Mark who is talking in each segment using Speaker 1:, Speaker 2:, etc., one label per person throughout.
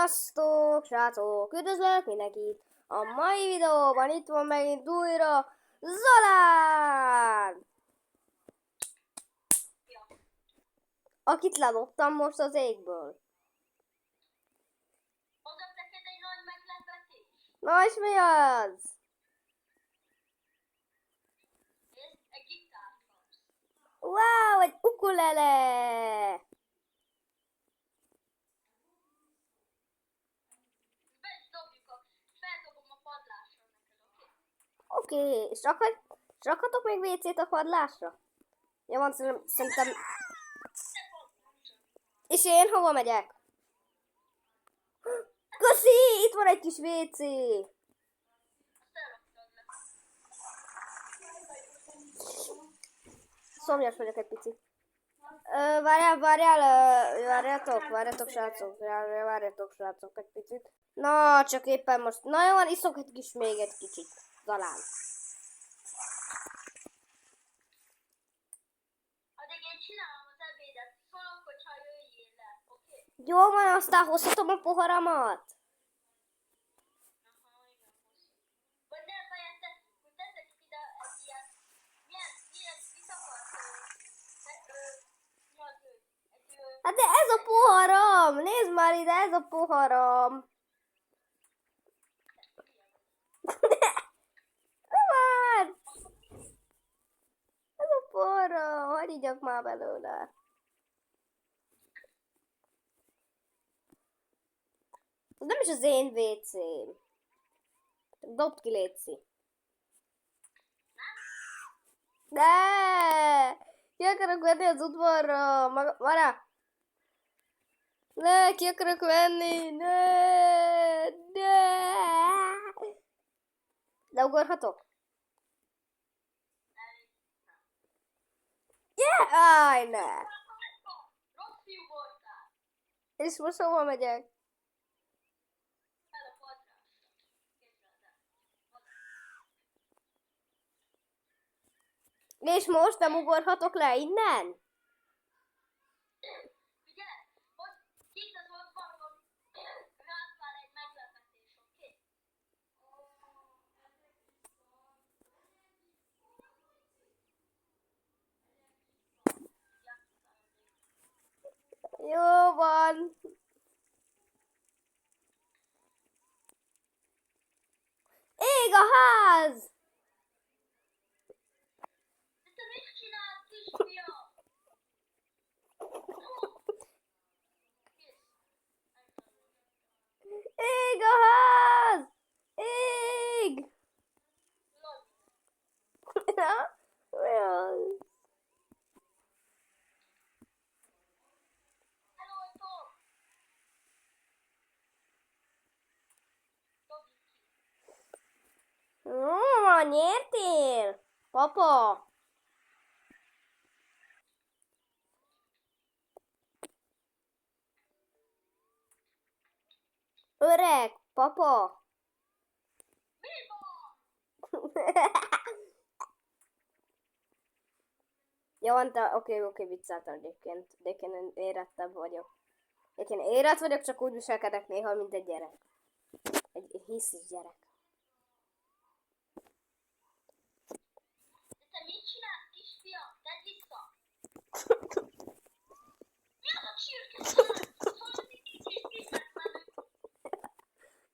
Speaker 1: Sziasztok, srácok! Üdvözlök mindenkit! A mai videóban itt van megint újra Zolán! Akit leloptam most az égből.
Speaker 2: Mondok neked egy nagy meglepetés.
Speaker 1: Na és mi az?
Speaker 2: Nézd, egy gitárt kapsz.
Speaker 1: Wow, egy ukulele!
Speaker 2: Be is feldobom a padlásra neked, oké?
Speaker 1: Oké, és rakhatok még WC-t a padlásra? Ja, van, szerintem...
Speaker 2: Te padlásra.
Speaker 1: És én hova megyek? Köszi! Itt van egy kis WC!
Speaker 2: Azt elraktad le.
Speaker 1: Szomjas vagyok egy picit. Várjátok, srácok, egy picit. Na, csak éppen most. Na jó, van, iszok egy kis még egy kicsit. Talán.
Speaker 2: Addig én csinálom az ebédet. Szólok, hogyha jöjjél le, oké?
Speaker 1: Jó van, aztán hozhatom a poharamat.
Speaker 2: Aha, igen, hosszú. Vagy nem, helyette, hogy teszek ide egy ilyen... Milyen mit akarsz? Mi az ő?
Speaker 1: Hát de ez a poharam! Nézd már ide, ez a poharam. Már! Ez a poharam, hadd igyak már belőle. Ez nem is az én WC-m. Dobd ki, létszi. De! Ki akarok venni az udvarra? Várjál! Ne, ki akarok venni! Ne! Leugorhatok? Yeah! Áj, ne!
Speaker 2: Rossz fiú voltál.
Speaker 1: És most hova megyek?
Speaker 2: El a padlásra. Képzeld el.
Speaker 1: És most nem ugorhatok le innen?
Speaker 2: Figyelj, hogy kint az udvarban ránk vár egy meglepetés, oké?
Speaker 1: Jó van. Ég a ház!
Speaker 2: De te mit csinálsz, kisfiam?
Speaker 1: Ég a ház! Ég! Na? Mi az?
Speaker 2: Eloltom!
Speaker 1: Nyertél? Papa! Öreg, papa!
Speaker 2: Mi van?
Speaker 1: Jó, oké, vicceltem egyébként. De én érettebb vagyok. Én érett vagyok, csak úgy viselkedek néha, mint egy gyerek. Egy hiszis gyerek.
Speaker 2: De te mit csinálsz, kisfiam? Tedd vissza! Mi az a csirke szar? Szóval itt is bizonyos.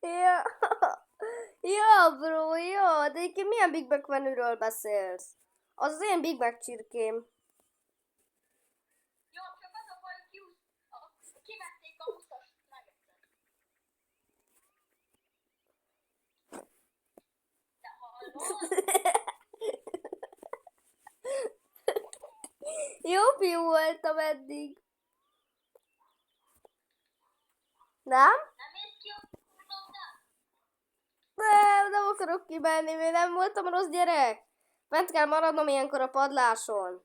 Speaker 1: Ja, ja, bro, ja, de egyébként milyen Big Mac menüről beszélsz? Az én Big Mac csirkém.
Speaker 2: Jó, csak az a baj, hogy kivették a 20-as megetet. Te hallod?
Speaker 1: Jó fiú voltam eddig. Nem?
Speaker 2: Nem mész ki a kurvódát?
Speaker 1: Nem akarok kimenni, mert nem voltam rossz gyerek. Bent kell maradnom ilyenkor a padláson.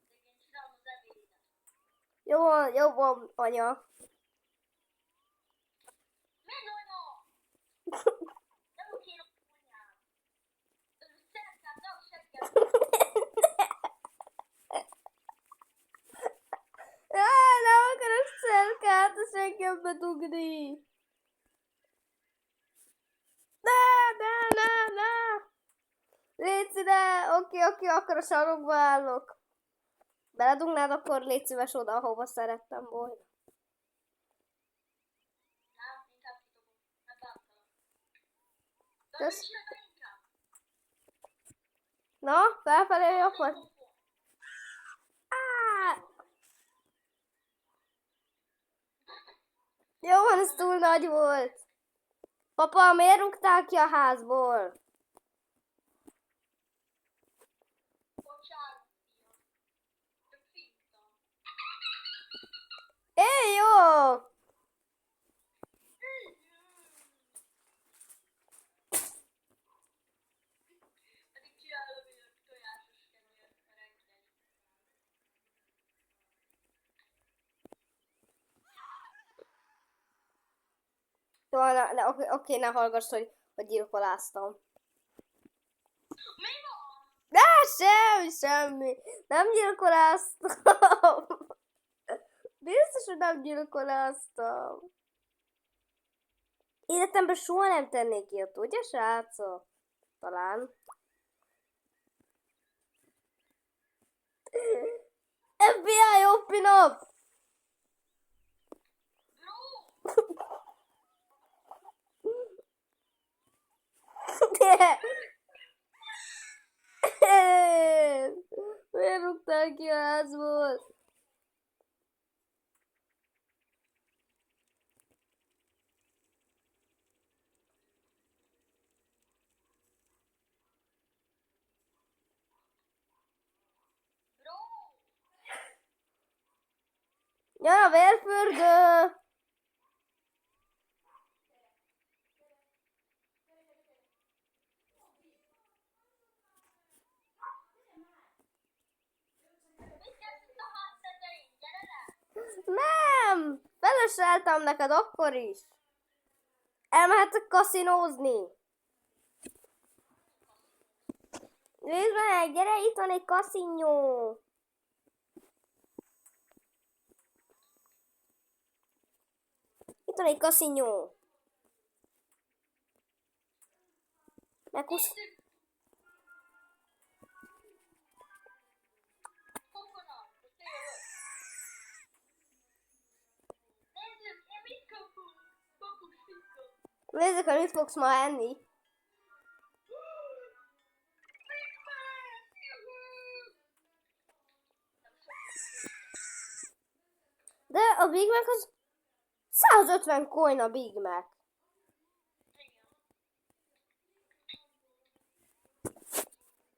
Speaker 2: De én csinálom az ebédet.
Speaker 1: Jó van, anya.
Speaker 2: Miért olyan? Nem kéne a kunyát. Szeretném, nem seggel.
Speaker 1: engem bedugni. Ne. Léci, ne. Oké, akkor a sarokba állok. Beledugnád, akkor légy szíves oda, ahova szerettem volna.
Speaker 2: Nem, inkább kitogom. Megbántalak. De
Speaker 1: Kösz.
Speaker 2: mit csinálj inkább?
Speaker 1: Na, felfelé jobb vagy? Á! Jó van, ez túl nagy volt. Papa, miért rúgtál ki a házból?
Speaker 2: Bocsánat, fiam. Csak fittam.
Speaker 1: Éj, jó!
Speaker 2: Pedig csinálom én a tojásos kenyér reggel.
Speaker 1: Jó, oké, ne hallgass, hogy gyilkoláztam.
Speaker 2: Mi van?
Speaker 1: De semmi. Nem gyilkoláztam. Biztos, hogy nem gyilkoláztam. Életemben soha nem tennék ilyet, ugye, srácok? Talán. FBI, open up! Miért rúgtál ki a házból?
Speaker 2: Bro!
Speaker 1: Jön a vérfürdő!
Speaker 2: Mit kezdsz a ház tetején? Gyere le!
Speaker 1: Nem! Felösseltem neked akkor is. Elmehetek kaszinózni. Nézd meg, gyere, itt van egy kaszinó. Itt van egy kaszinó. Meghusz...
Speaker 2: Coconut, most te jövök. Nézzük, én mit kapunk? Kapunk sikot.
Speaker 1: Nézzük, hogy mit fogsz ma enni. De a Big Mac az 150 coin a Big Mac.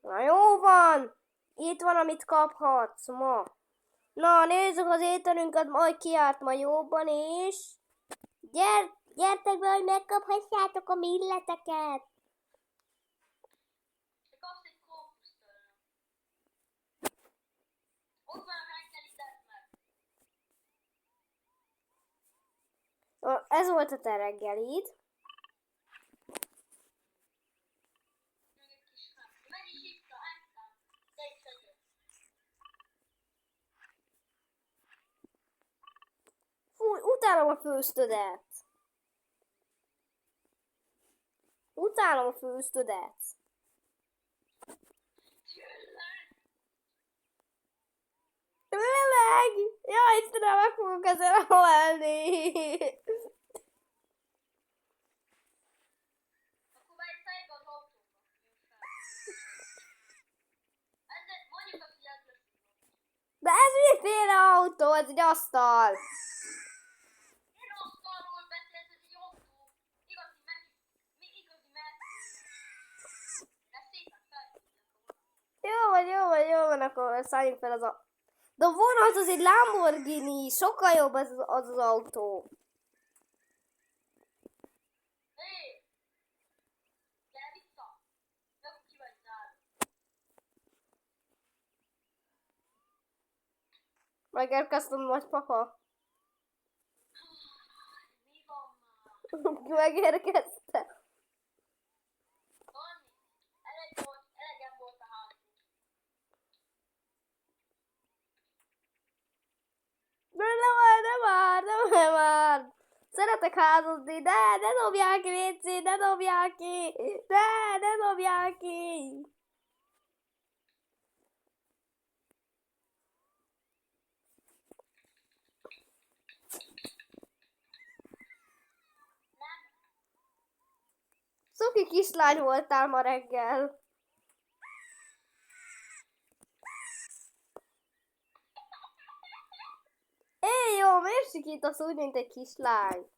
Speaker 1: Na jó van. Itt van, amit kaphatsz ma. Na, nézzük az ételünket, majd kiárt ma jóban is. Gyertek be, hogy megkaphassátok a milleteket.
Speaker 2: Te kapsz egy kókuszt tőlem. Ott van a reggeli meg.
Speaker 1: Ez volt a te reggelid.
Speaker 2: Meg egy kis nem. Meg is itta, ettem. Te is egyet.
Speaker 1: Fúj, utálom a főztödet. Utálom a főztödet. Tényleg? Jaj, Istenem, meg fogok ezen halni.
Speaker 2: Akkor már egy fejbe az autóba. Ezzel mondjuk azt, hogy ez lesz.
Speaker 1: De ez miféle autó? Ez egy asztal.
Speaker 2: Én asztalról beszélsz, ez egy autó. Igazi meg. Mi igazi meg? Ezt szépen felhívják.
Speaker 1: Jó van, akkor szálljunk fel De a vonat az egy Lamborghini, sokkal jobb az autó.
Speaker 2: Hé! Gyere vissza! Nem ki vagy zárva.
Speaker 1: Megérkeztem, nagypapa.
Speaker 2: Mi van már?
Speaker 1: Megérkeztem.
Speaker 2: Annyi. Elegem volt a házunk.
Speaker 1: De nem már. Jöjjetek házazni, de ne dobják ki, Léci, ne dobják ki! Ne dobják ki! Szuki kislány voltál ma reggel. Jó, miért sikítasz úgy, mint egy kislány?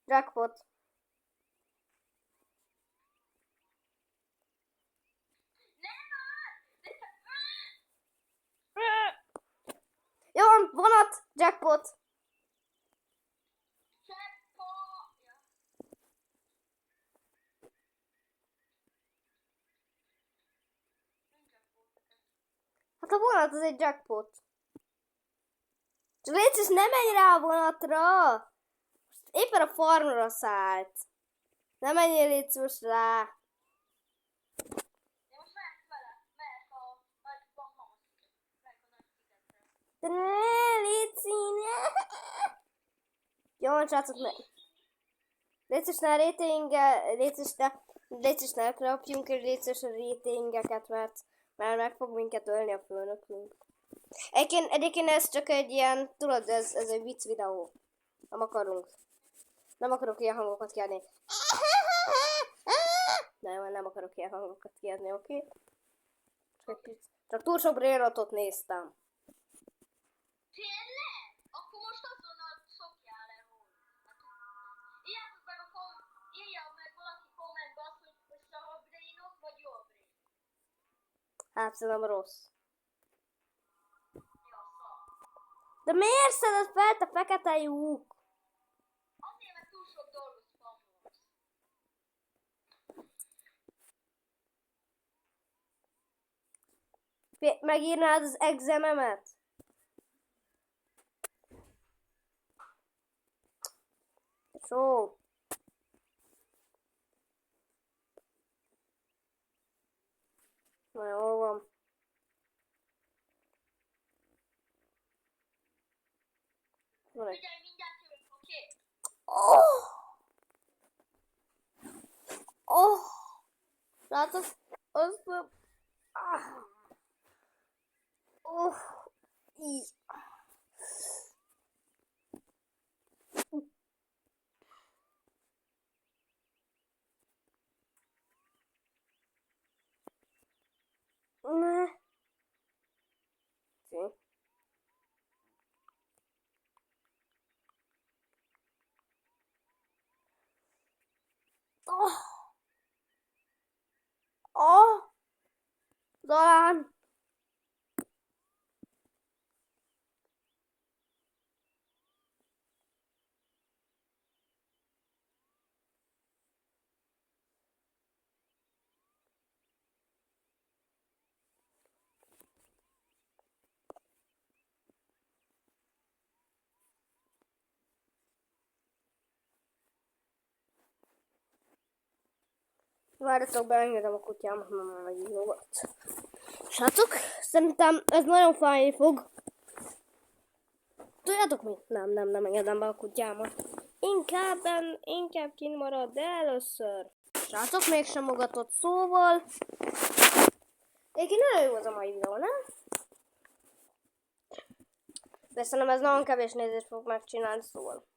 Speaker 1: Jackpot. Jó, vonat, jackpot. Hát a vonat az egy jackpot. Csak légy szíves, ne menj rá a vonatra! Éppen a farmra szállt. Ne menjél, légy szíves, rá. De ne, légy szíves, Jó van, srácok, ne. Légy szíves, ne rétinge, légy szíves, ne krapjunk, és légy szíves a rétingeket, mert meg fog minket ölni a főnökünk. Egyébként ez csak egy ilyen, tudod, ez egy vicc videó. Nem akarok ilyen hangokat kiadni. Nem akarok ilyen hangokat kiadni, oké? Csak túl sok Brainrotot néztem.
Speaker 2: Tényleg? Akkor most azonnal szokjál le róla. Írja meg valaki kommentbe azt, hogy szarabb Brainrot vagy jó Brain.
Speaker 1: Hát szerintem rossz.
Speaker 2: Ja, szar.
Speaker 1: De miért szeded fel, te fekete lyuk?
Speaker 2: Azért, mert túl sok dolgot spamolsz.
Speaker 1: Megírnád az exememet? Jó. Na jó van.
Speaker 2: Figyelj, mindjárt jövök, oké?
Speaker 1: Látod? Az nem... Így. Ne. Sim. Zolán! Várjatok, beengedem a kutyámat, mert meg jó volt. Srácok, szerintem ez nagyon fájni fog. Tudjátok mit? Nem engedem be a kutyámat. Inkább kint marad, de először. Srácok, mégsem mogatott, szóval. Egyébként nagyon jó az a mai videó, nem? De szerintem ez nagyon kevés nézést fog megcsinálni, szóval.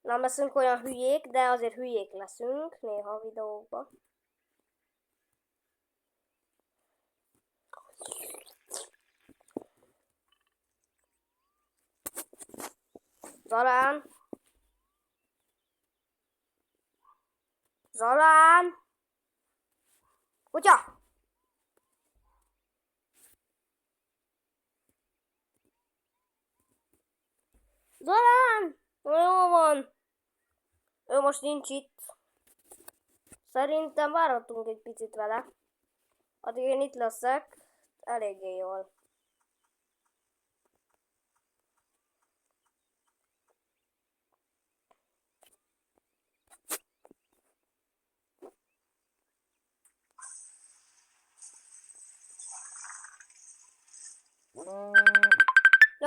Speaker 1: Nem leszünk olyan hülyék, de azért hülyék leszünk néha a videókban. Zalán! Zalán! Kutya! Zalán! Jó van! Ő most nincs itt. Szerintem várhatunk egy picit vele. Addig én itt leszek. Eléggé jól.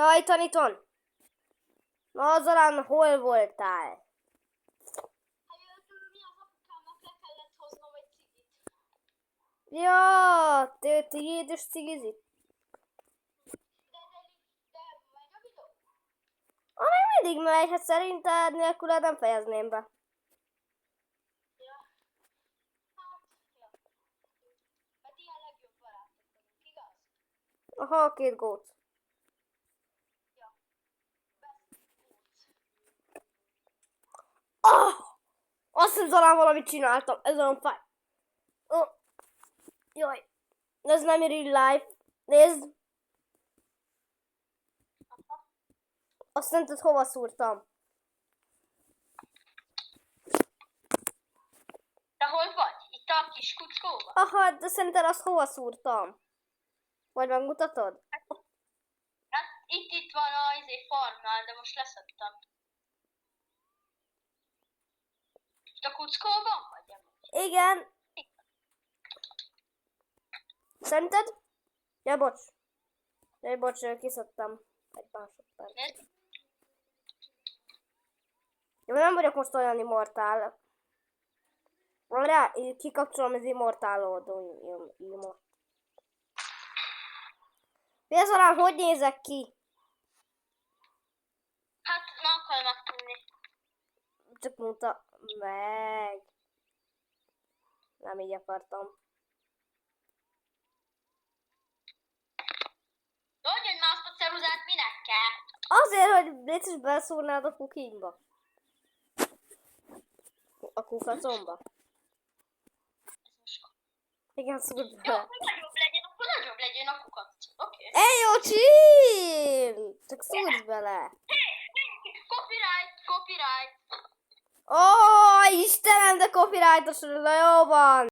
Speaker 1: Ja, itt van, itt van. Na, Zalán, hol voltál?
Speaker 2: Hát mi az apukámnak le kellett hoznom egy cigit.
Speaker 1: Ja, te tiéd cigizik.
Speaker 2: De megy a videó?
Speaker 1: Még mindig megy, hát szerinted nélküled nem fejezném be.
Speaker 2: Ja. Hát, ja. Mert ilyen legjobb barátok vagyunk, igaz?
Speaker 1: Aha, 2 gót.
Speaker 2: Ja. Best good.
Speaker 1: Ah! Azt hiszem, Zalán valamit csináltam. Ez olyan fáj. Oh. Jaj. Ez nem real life. Nézd.
Speaker 2: Aha.
Speaker 1: Azt nem tudod, hova szúrtam.
Speaker 2: De hol vagy? Itt a kis kuckóban?
Speaker 1: Aha, de szerinted azt hova szúrtam? Vagy megmutatod?
Speaker 2: Hát itt van a farmnál, de most leszedtem. Itt a kuckóban vagy?
Speaker 1: Igen. Szerinted? Ja, bocs. Ja, bocs, kiszedtem. Egy másodperc.
Speaker 2: Nézd.
Speaker 1: Jó, nem vagyok most olyan immortál. Rá, kikapcsolom az immortálódó imot. Pézalán, hogy nézek ki?
Speaker 2: Hát nem akarom megtudni.
Speaker 1: Csak mondta meg. Nem így akartam.
Speaker 2: Adj már azt a ceruzát, minek kell?
Speaker 1: Azért, hogy légy is beleszúrnád a kukingba. A kukacomba. Igen, szúrd
Speaker 2: Jó,
Speaker 1: bele.
Speaker 2: hogy akkor nagyobb legyen a kukac. Oké.
Speaker 1: Ej, jó, chill! Csak szúrd bele.
Speaker 2: Copyright.
Speaker 1: Ó, Istenem, de copyrightos, na jó van.